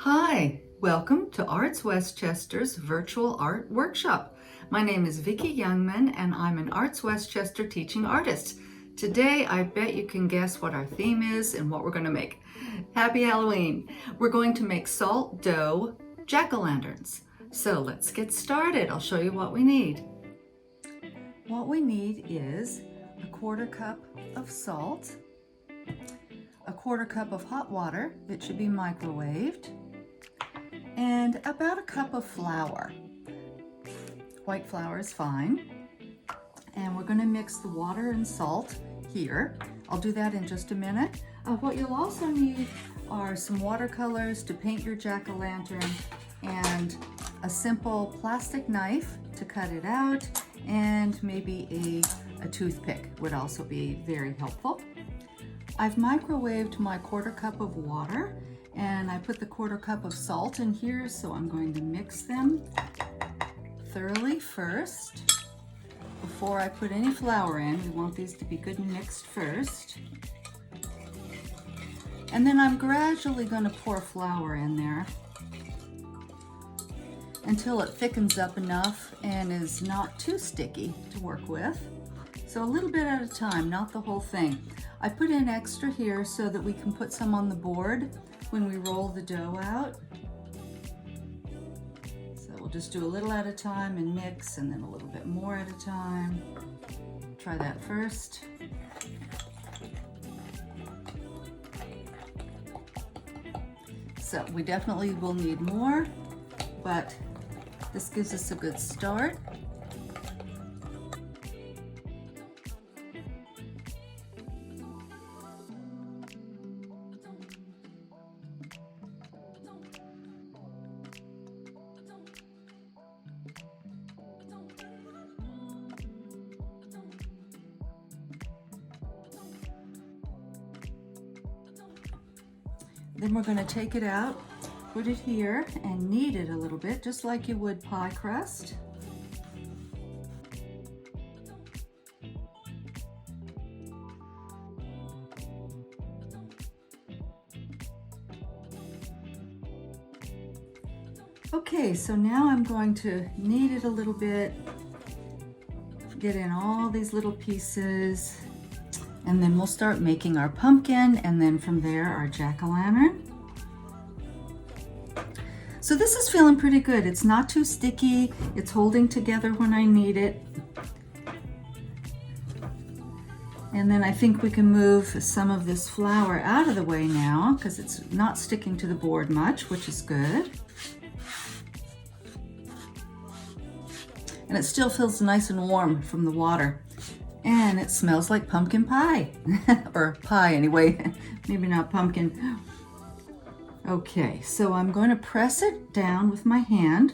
Hi, welcome to ArtsWestchester's Virtual Art Workshop. My name is Vicky Youngman and I'm an ArtsWestchester teaching artist. Today, I bet you can guess what our theme is and what we're going to make. Happy Halloween! We're going to make salt dough jack-o'-lanterns. So let's get started. I'll show you what we need. What we need is a 1/4 cup of salt, a 1/4 cup of hot water. It should be microwaved, and about a cup of flour. White flour is fine. And we're going to mix the water and salt here. I'll do that in just a minute. What you'll also need are some watercolors to paint your jack-o'-lantern and a simple plastic knife to cut it out, and maybe a toothpick would also be very helpful. I've microwaved my 1/4 cup of water and I put the 1/4 cup of salt in here, so I'm going to mix them thoroughly first. Before I put any flour in, we want these to be good and mixed first. And then I'm gradually going to pour flour in there until it thickens up enough and is not too sticky to work with. So a little bit at a time, not the whole thing. I put in extra here so that we can put some on the board when we roll the dough out. So we'll just do a little at a time and mix, and then a little bit more at a time. Try that first. So we definitely will need more, but this gives us a good start. Then we're going to take it out, put it here, and knead it a little bit, just like you would pie crust. Okay, so now I'm going to knead it a little bit, get in all these little pieces, and then we'll start making our pumpkin, and then from there our jack-o'-lantern. So this is feeling pretty good. It's not too sticky. It's holding together when I knead it. And then I think we can move some of this flour out of the way now because it's not sticking to the board much, which is good. And it still feels nice and warm from the water. And it smells like pumpkin pie, or pie anyway, maybe not pumpkin. Okay, so I'm going to press it down with my hand.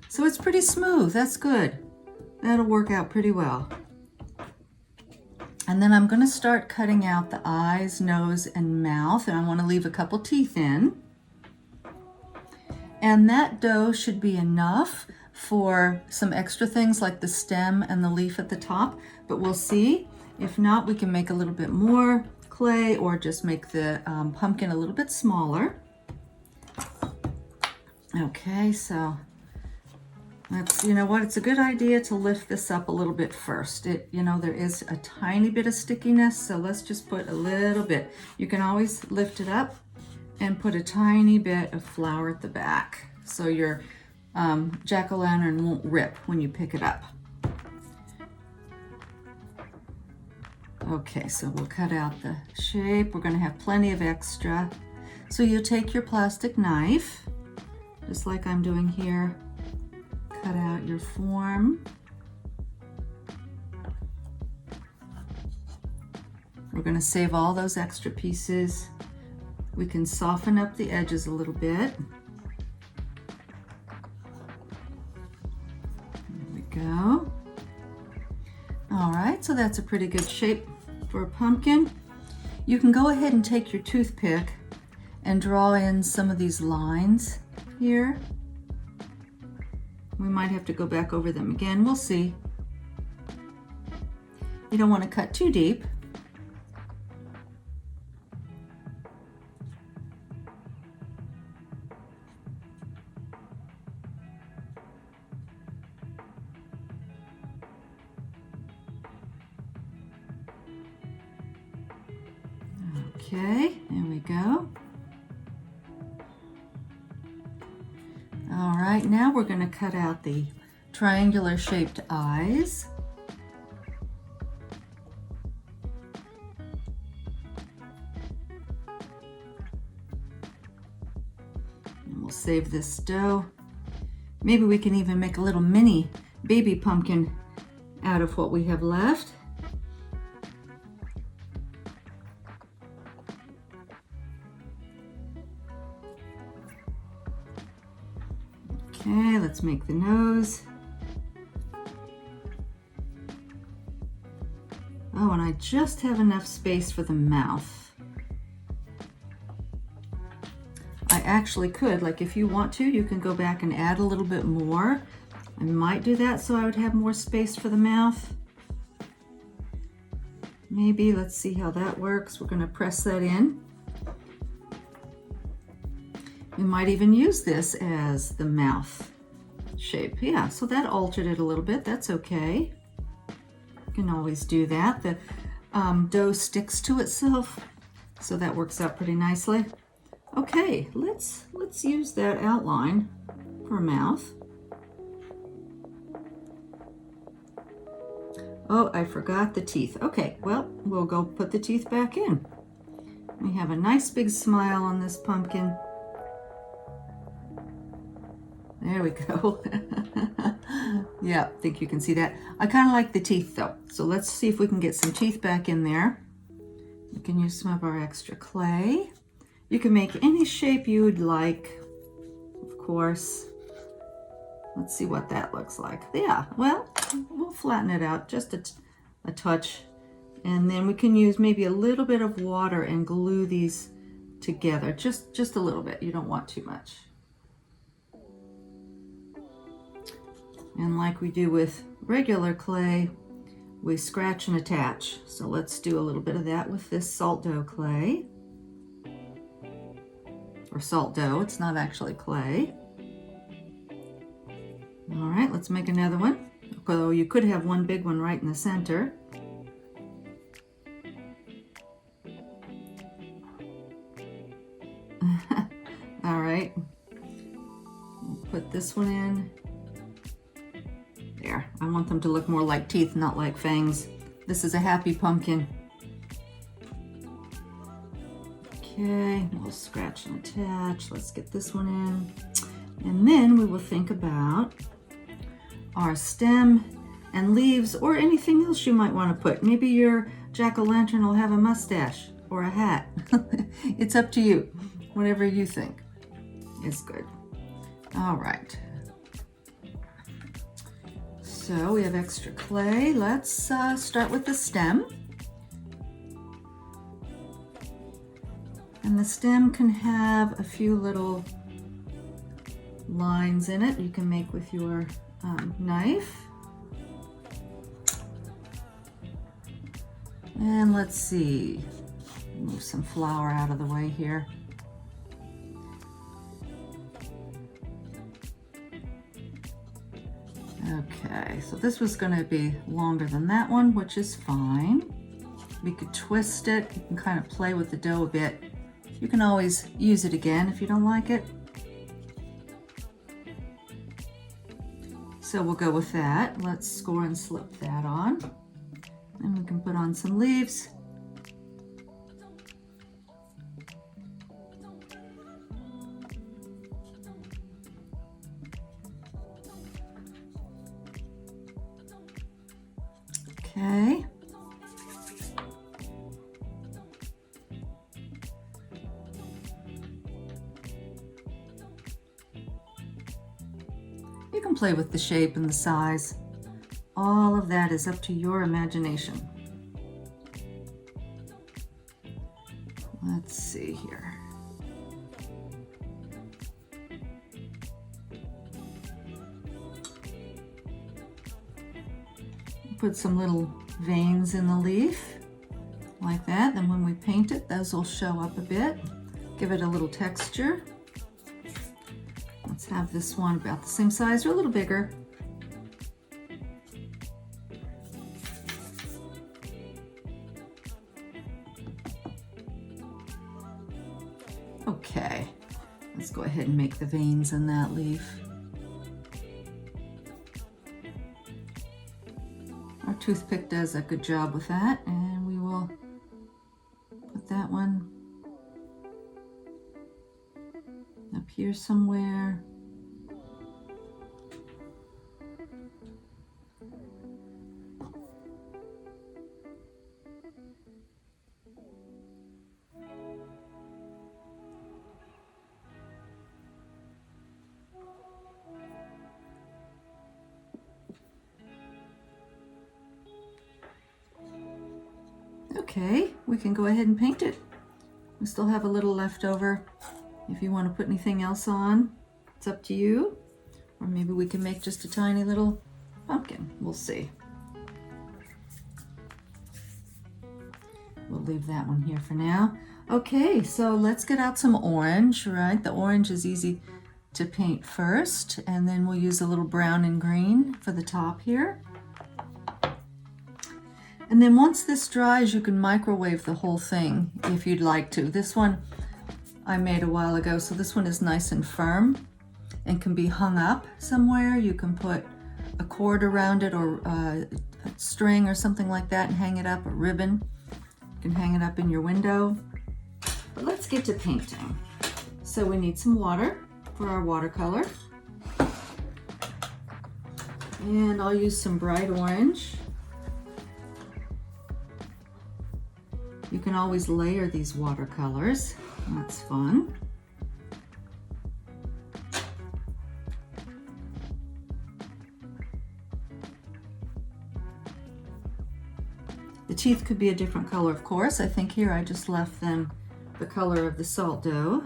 So it's pretty smooth, that's good. That'll work out pretty well. And then I'm going to start cutting out the eyes, nose, and mouth, and I want to leave a couple teeth in. And that dough should be enough for some extra things like the stem and the leaf at the top, but we'll see. If not, we can make a little bit more clay or just make the pumpkin a little bit smaller. Okay, so that's, you know what, it's a good idea to lift this up a little bit first. There is a tiny bit of stickiness, so let's just put a little bit. You can always lift it up and put a tiny bit of flour at the back so your jack-o'-lantern won't rip when you pick it up. Okay, so we'll cut out the shape. We're going to have plenty of extra. So you'll take your plastic knife, just like I'm doing here. Cut out your form. We're going to save all those extra pieces. We can soften up the edges a little bit. There we go. All right, so that's a pretty good shape for a pumpkin. You can go ahead and take your toothpick and draw in some of these lines here. We might have to go back over them again. We'll see. You don't want to cut too deep. Okay, there we go. All right, now we're going to cut out the triangular shaped eyes. And we'll save this dough. Maybe we can even make a little mini baby pumpkin out of what we have left. Okay, let's make the nose. Oh, and I just have enough space for the mouth. I actually could, like if you want to, you can go back and add a little bit more. I might do that so I would have more space for the mouth. Maybe, let's see how that works. We're going to press that in. We might even use this as the mouth shape. Yeah, so that altered it a little bit. That's okay. You can always do that. The dough sticks to itself, so that works out pretty nicely. Okay, let's use that outline for a mouth. Oh, I forgot the teeth. Okay, well, we'll go put the teeth back in. We have a nice big smile on this pumpkin. There we go. Yeah, I think you can see that. I kind of like the teeth though. So let's see if we can get some teeth back in there. We can use some of our extra clay. You can make any shape you would like, of course. Let's see what that looks like. Yeah, well, we'll flatten it out just a touch. And then we can use maybe a little bit of water and glue these together. Just a little bit. You don't want too much. And like we do with regular clay, we scratch and attach. So let's do a little bit of that with this salt dough clay. Or salt dough, it's not actually clay. All right, let's make another one. Although you could have one big one right in the center. All right, we'll put this one in. There, I want them to look more like teeth, not like fangs. This is a happy pumpkin. Okay, we'll scratch and attach. Let's get this one in. And then we will think about our stem and leaves or anything else you might want to put. Maybe your jack-o'-lantern will have a mustache or a hat. It's up to you. Whatever you think is good. All right. So we have extra clay. Let's start with the stem. And the stem can have a few little lines in it you can make with your knife. And let's see, move some flour out of the way here. Okay, so this was going to be longer than that one, which is fine. We could twist it. You can kind of play with the dough a bit. You can always use it again if you don't like it. So we'll go with that. Let's score and slip that on. And we can put on some leaves. Okay. You can play with the shape and the size. All of that is up to your imagination. Let's see here. put some little veins in the leaf like that. Then when we paint it, those will show up a bit. Give it a little texture. Let's have this one about the same size or a little bigger. Okay, let's go ahead and make the veins in that leaf. Our toothpick does a good job with that, and we will put that one up here somewhere. Okay, we can go ahead and paint it. We still have a little left over. If you want to put anything else on, it's up to you. Or maybe we can make just a tiny little pumpkin. We'll see. We'll leave that one here for now. Okay, so let's get out some orange, right? The orange is easy to paint first, and then we'll use a little brown and green for the top here. And then once this dries, you can microwave the whole thing if you'd like to. This one I made a while ago, so this one is nice and firm and can be hung up somewhere. You can put a cord around it or a string or something like that and hang it up, a ribbon. You can hang it up in your window. But let's get to painting. So we need some water for our watercolor. And I'll use some bright orange. You can always layer these watercolors. That's fun. The teeth could be a different color, of course. I think here I just left them the color of the salt dough.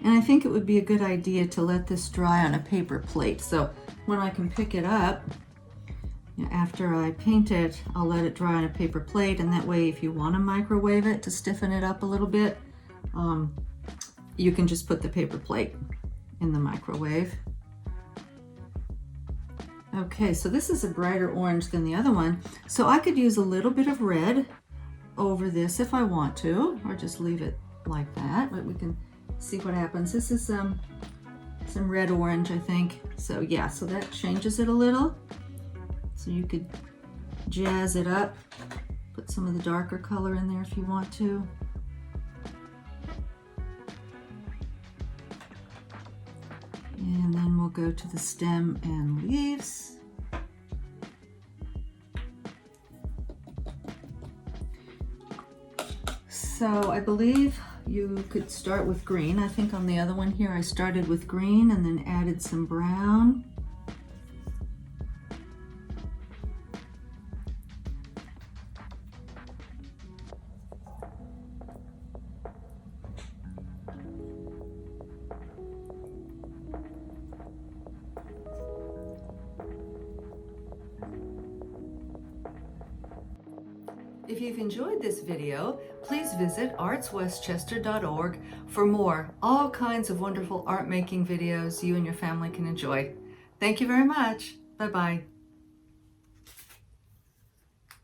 And I think it would be a good idea to let this dry on a paper plate. So when I can pick it up, after I paint it, I'll let it dry on a paper plate, and that way if you want to microwave it to stiffen it up a little bit, you can just put the paper plate in the microwave. Okay, so this is a brighter orange than the other one, so I could use a little bit of red over this if I want to, or just leave it like that, but we can see what happens. This is some red orange, I think. So yeah, so that changes it a little. So you could jazz it up, put some of the darker color in there if you want to. And then we'll go to the stem and leaves. So I believe you could start with green. I think on the other one here I started with green and then added some brown. If you've enjoyed this video, please visit artswestchester.org for more, all kinds of wonderful art making videos you and your family can enjoy. Thank you very much. Bye-bye.